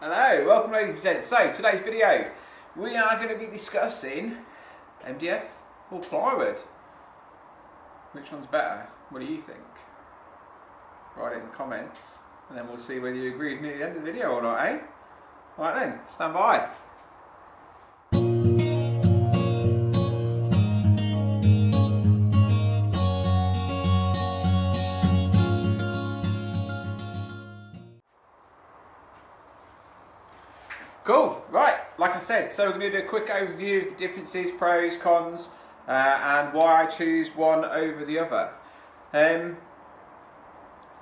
Hello, welcome ladies and gents. So today's video we are going to be discussing MDF or plywood. Which one's better? What do you think? Write it in the comments and then we'll see whether you agree with me at the end of the video or not, eh? Right then, stand by. Cool, right, like I said, so we're going to do a quick overview of the differences, pros, cons, and why I choose one over the other. A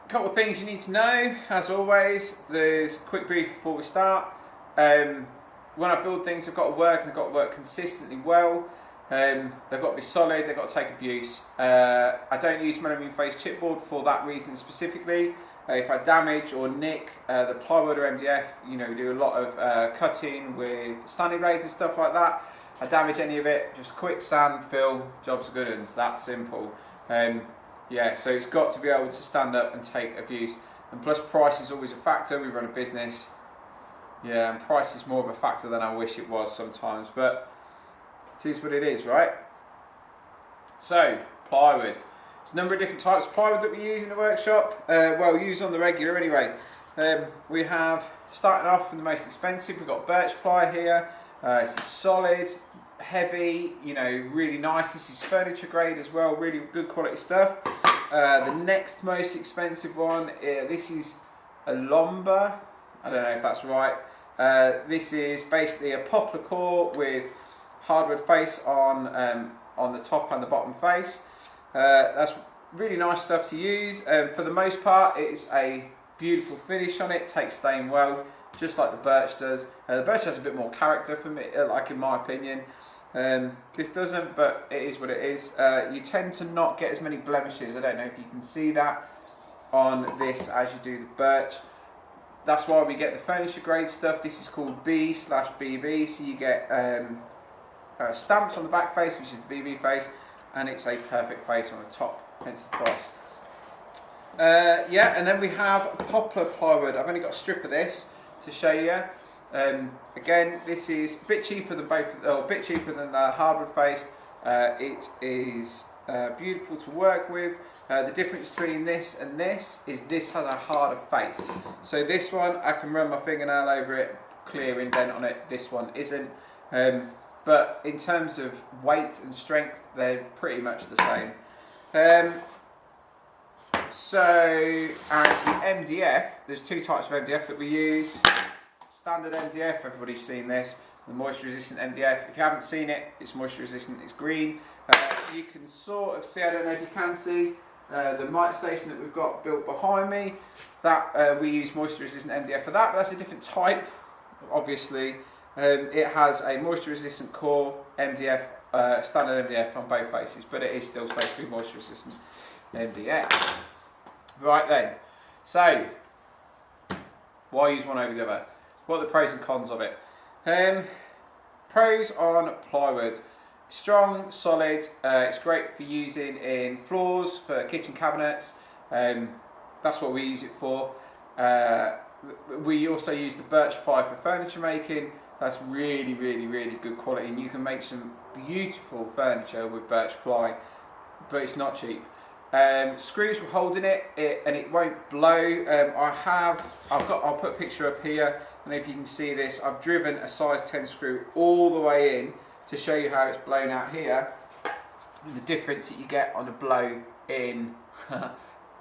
couple of things you need to know, as always. There's a quick brief before we start. When I build things, they've got to work, and they've got to work consistently well. They've got to be solid, they've got to take abuse. I don't use melamine face chipboard for that reason specifically. If I damage or nick the plywood or MDF, you know, we do a lot of cutting with sanding blades and stuff like that. I damage any of it, just quick sand, fill, job's good, and it's that simple. Yeah, so it's got to be able to stand up and take abuse. And plus price is always a factor, we run a business. Yeah, and price is more of a factor than I wish it was sometimes, but it is what it is, right? So, plywood. There's a number of different types of plywood that we use in the workshop. Well, use on the regular anyway. We have, starting off with the most expensive, we've got birch ply here. It's solid, heavy, you know, really nice. This is furniture grade as well, really good quality stuff. The next most expensive one, this is a Lomba. I don't know if that's right. This is basically a poplar core with hardwood face on the top and the bottom face. That's really nice stuff to use. For the most part, it's a beautiful finish on it, takes stain well, just like the birch does. The birch has a bit more character for me, like in my opinion. This doesn't, but it is what it is. You tend to not get as many blemishes. I don't know if you can see that on this as you do the birch. That's why we get the furniture grade stuff. This is called B/BB, so you get stamps on the back face, which is the BB face, and it's a perfect face on the top, hence the price. Yeah, and then we have poplar plywood. I've only got a strip of this to show you. Again, this is a bit cheaper than a bit cheaper than the hardwood face. It is beautiful to work with. The difference between this and this is this has a harder face. So this one, I can run my fingernail over it, clear indent on it. This one isn't. But in terms of weight and strength, they're pretty much the same. And the MDF, there's two types of MDF that we use. Standard MDF, everybody's seen this. The moisture resistant MDF, if you haven't seen it, it's moisture resistant, it's green. You can sort of see, I don't know if you can see, the mite station that we've got built behind me, that we use moisture resistant MDF for that, but that's a different type, obviously. It has a moisture resistant core MDF, standard MDF on both faces, but it is still supposed to be moisture resistant MDF. Right then, so why use one over the other? What are the pros and cons of it? Pros on plywood. Strong, solid, it's great for using in floors, for kitchen cabinets. That's what we use it for. We also use the birch ply for furniture making. That's really, really, really good quality, and you can make some beautiful furniture with birch ply, but it's not cheap. Screws will hold in it, and it won't blow. I'll put a picture up here, and if you can see this, I've driven a size 10 screw all the way in to show you how it's blown out here, and the difference that you get on the blow in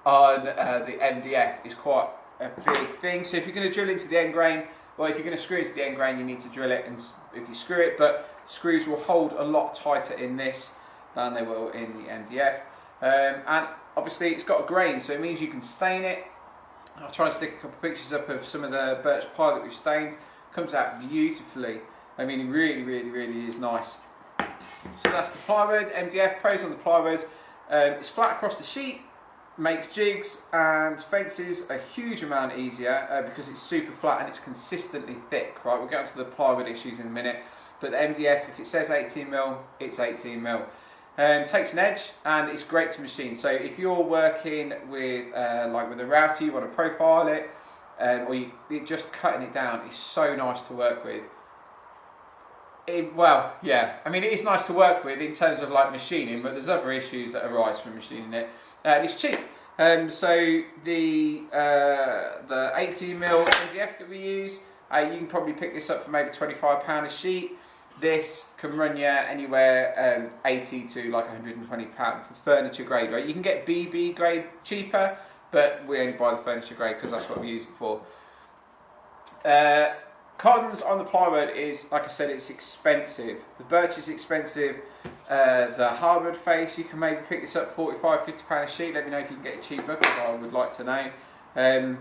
on the MDF is quite a big thing. So if you're going to drill into the end grain, well, if you're going to screw into the end grain, you need to drill it, and if you screw it, but screws will hold a lot tighter in this than they will in the MDF. And obviously it's got a grain, so it means you can stain it. I'll try and stick a couple of pictures up of some of the birch ply that we've stained. Comes out beautifully. I mean, it really, really, really is nice. So that's the plywood, MDF. Pros on the plywood. It's flat across the sheet, makes jigs and fences a huge amount easier because it's super flat and it's consistently thick, right? We'll get onto the plywood issues in a minute, but the MDF, if it says 18mm, it's 18mm. Takes an edge and it's great to machine. So if you're working with like with a router, you want to profile it, just cutting it down is so nice to work with. Well, yeah, I mean, it is nice to work with in terms of like machining, but there's other issues that arise from machining it. And it's cheap. So the 18mm MDF that we use, you can probably pick this up for maybe £25 a sheet. This can run you anywhere 80 to like £120 for furniture grade, right? You can get BB grade cheaper, but we only buy the furniture grade because that's what we use it for. Cons on the plywood is, like I said, it's expensive. The birch is expensive. The hardwood face, you can maybe pick this up £45–50 a sheet. Let me know if you can get it cheaper, because I would like to know.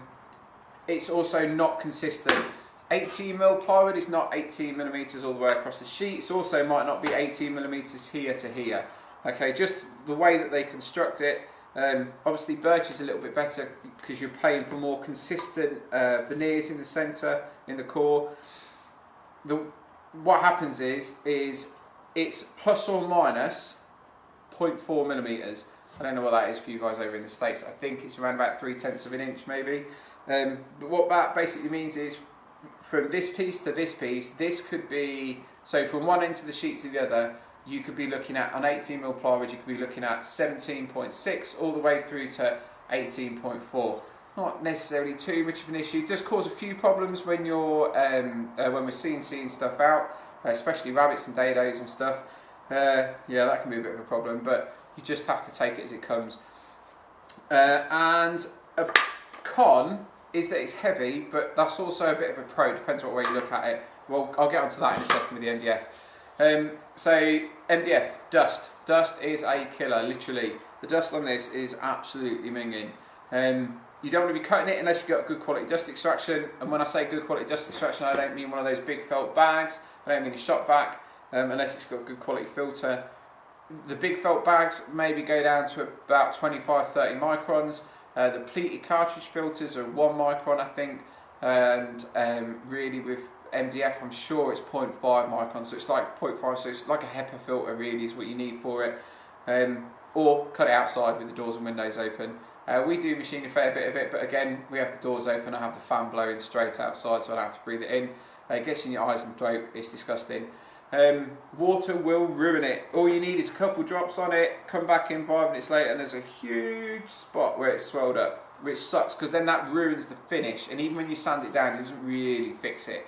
It's also not consistent. 18mm plywood is not 18mm all the way across the sheet. It also might not be 18mm here to here. Okay, just the way that they construct it. Obviously birch is a little bit better because you're paying for more consistent veneers in the centre, in the core. What happens is it's plus or minus 0.4mm. I don't know what that is for you guys over in the States. I think it's around about 3/10 of an inch maybe. But what that basically means is from this piece to this piece, this could be, so from one end of the sheet to the other, you could be looking at, on 18mm plywood, you could be looking at 17.6 all the way through to 18.4. Not necessarily too much of an issue. It does cause a few problems when you're when we're CNCing stuff out, especially rabbits and dados and stuff. Yeah, that can be a bit of a problem, but you just have to take it as it comes. And a con is that it's heavy, but that's also a bit of a pro. Depends on what way you look at it. Well, I'll get onto that in a second with the MDF. So MDF, dust. Dust is a killer, literally. The dust on this is absolutely minging. You don't want to be cutting it unless you've got good quality dust extraction. And when I say good quality dust extraction, I don't mean one of those big felt bags. I don't mean a shop vac, unless it's got a good quality filter. The big felt bags maybe go down to about 25–30 microns. The pleated cartridge filters are 1 micron, I think. And really with MDF, I'm sure it's 0.5 microns, so it's like 0.5, so it's like a HEPA filter really is what you need for it. Or cut it outside with the doors and windows open. We do machine a fair bit of it, but again, we have the doors open, I have the fan blowing straight outside so I don't have to breathe it in. It gets in your eyes and throat, it's disgusting. Water will ruin it. All you need is a couple drops on it, come back in 5 minutes later and there's a huge spot where it's swelled up, which sucks because then that ruins the finish, and even when you sand it down, it doesn't really fix it.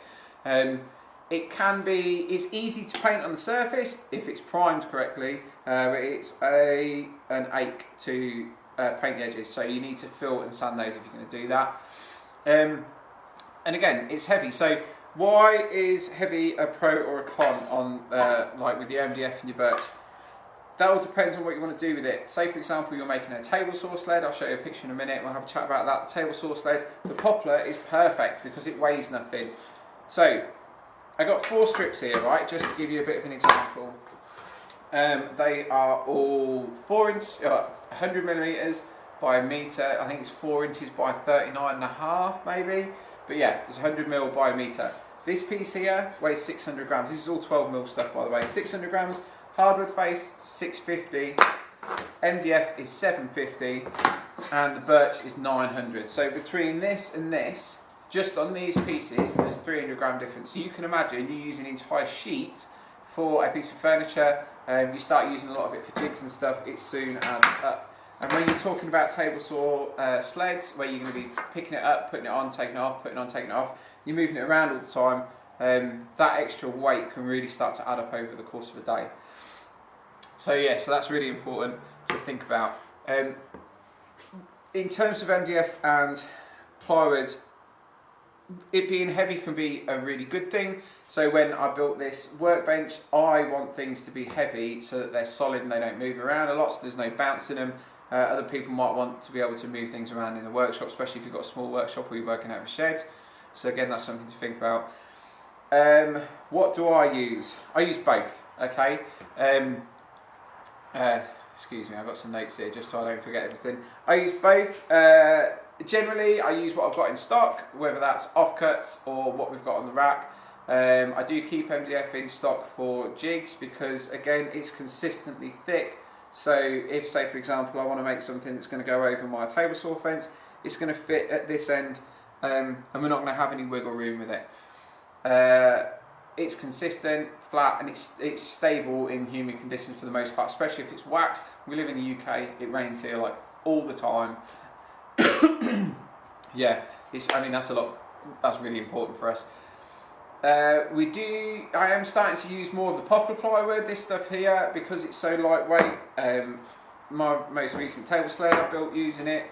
It's easy to paint on the surface if it's primed correctly, but it's an ache to paint the edges, so you need to fill and sand those if you're going to do that. And again, it's heavy, so why is heavy a pro or a con on like with the MDF and your birch? That all depends on what you want to do with it. Say for example you're making a table saw sled, I'll show you a picture in a minute, we'll have a chat about that. The table saw sled, the poplar is perfect because it weighs nothing. So I got 4 strips here, right, just to give you a bit of an example. They are all 100mm by 1 metre, I think it's 4 inches by 39.5 maybe, but yeah, it's 100mm by 1 metre. This piece here weighs 600 grams, this is all 12mm stuff by the way, 600 grams, hardwood face 650, MDF is 750, and the birch is 900. So between this and this, just on these pieces, there's 300 gram difference. So you can imagine you use an entire sheet for a piece of furniture, you start using a lot of it for jigs and stuff, it soon adds up. And when you're talking about table saw sleds, where you're going to be picking it up, putting it on, taking it off, putting it on, taking it off, you're moving it around all the time, that extra weight can really start to add up over the course of a day. So yeah, so that's really important to think about. In terms of MDF and plywood, it being heavy can be a really good thing. So when I built this workbench, I want things to be heavy so that they're solid and they don't move around a lot, so there's no bounce in them. Other people might want to be able to move things around in the workshop, especially if you've got a small workshop or you're working out of a shed. So again, that's something to think about. What do I use? I use both, okay? Excuse me, I've got some notes here just so I don't forget everything. I use both. Generally, I use what I've got in stock, whether that's offcuts or what we've got on the rack. I do keep MDF in stock for jigs because, again, it's consistently thick. So if, say for example, I want to make something that's going to go over my table saw fence, it's going to fit at this end and we're not going to have any wiggle room with it. It's consistent, flat, and it's stable in humid conditions for the most part, especially if it's waxed. We live in the UK, it rains here like all the time. Yeah, I mean that's really important for us. I am starting to use more of the Poplar Plywood, this stuff here, because it's so lightweight. My most recent table sled I built using it.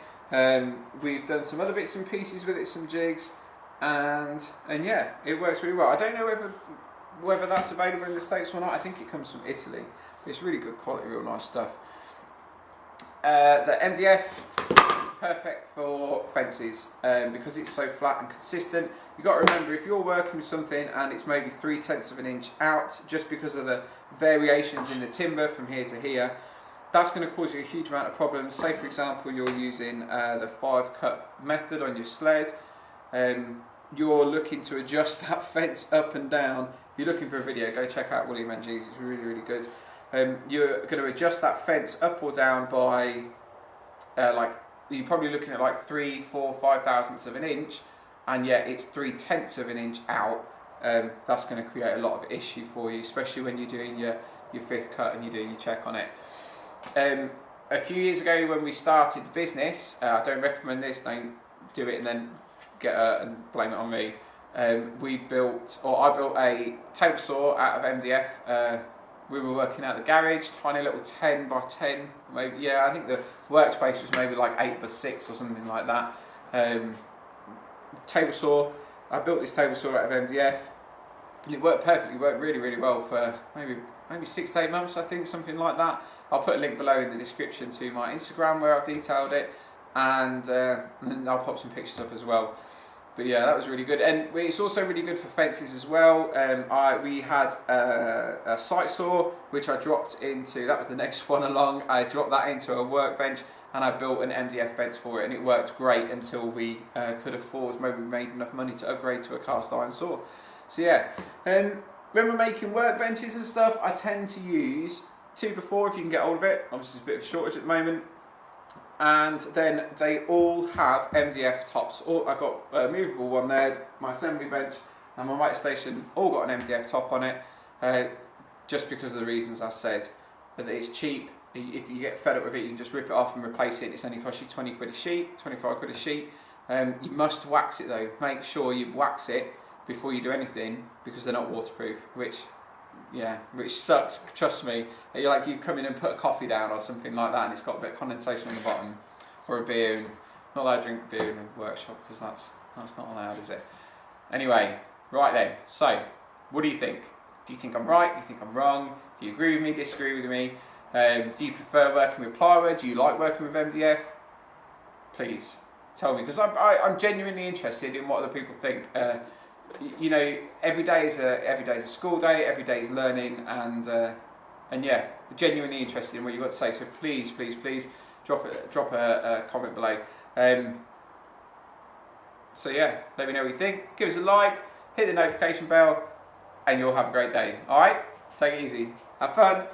We've done some other bits and pieces with it, some jigs, and yeah, it works really well. I don't know whether that's available in the States or not. I think it comes from Italy. It's really good quality, real nice stuff. The MDF, perfect for fences because it's so flat and consistent. You've got to remember, if you're working with something and it's maybe 3/10 of an inch out, just because of the variations in the timber from here to here, that's going to cause you a huge amount of problems. Say for example you're using the 5-cut method on your sled, you're looking to adjust that fence up and down. If you're looking for a video, go check out William and Jigs, it's really, really good. You're going to adjust that fence up or down by you're probably looking at like 3, 4, 5 thousandths of an inch, and yet it's 3/10 of an inch out. That's going to create a lot of issue for you, especially when you're doing your 5th cut and you're doing your check on it. A few years ago when we started the business, I don't recommend this, don't do it and then get and blame it on me. I built a table saw out of MDF. We were working out the garage, tiny little 10 by 10, maybe, yeah, I think the workspace was maybe like 8 by 6 or something like that. Table saw, I built this table saw out of MDF. It worked perfectly, worked really, really well for maybe 6 to 8 months, I think, something like that. I'll put a link below in the description to my Instagram where I've detailed it, and then I'll pop some pictures up as well. But yeah, that was really good, and it's also really good for fences as well. We had a site saw which I dropped into, that was the next one along, I dropped that into a workbench and I built an MDF fence for it, and it worked great until we could afford, maybe we made enough money to upgrade to a cast iron saw. So yeah, when we're making workbenches and stuff, I tend to use 2x4 if you can get hold of it. Obviously there's a bit of a shortage at the moment. And then they all have MDF tops. I've got a movable one there, my assembly bench and my weight station all got an MDF top on it, just because of the reasons I said. But it's cheap. If you get fed up with it, you can just rip it off and replace it. It's only cost you 20 quid a sheet, 25 quid a sheet. You must wax it though. Make sure you wax it before you do anything, because they're not waterproof, which sucks, trust me. You come in and put a coffee down or something like that and it's got a bit of condensation on the bottom, or a beer, and not allowed to drink beer in a workshop because that's not allowed, is it? Anyway, right then, so what do you think? Do you think I'm right? Do you think I'm wrong? Do you agree with me, disagree with me? Do you prefer working with plywood? Do you like working with MDF? Please tell me, because I'm genuinely interested in what other people think. You know, every day is a school day, every day is learning, and yeah, genuinely interested in what you've got to say. So please, please, please drop a comment below. So yeah, let me know what you think. Give us a like, hit the notification bell, and you'll have a great day. All right, take it easy, have fun.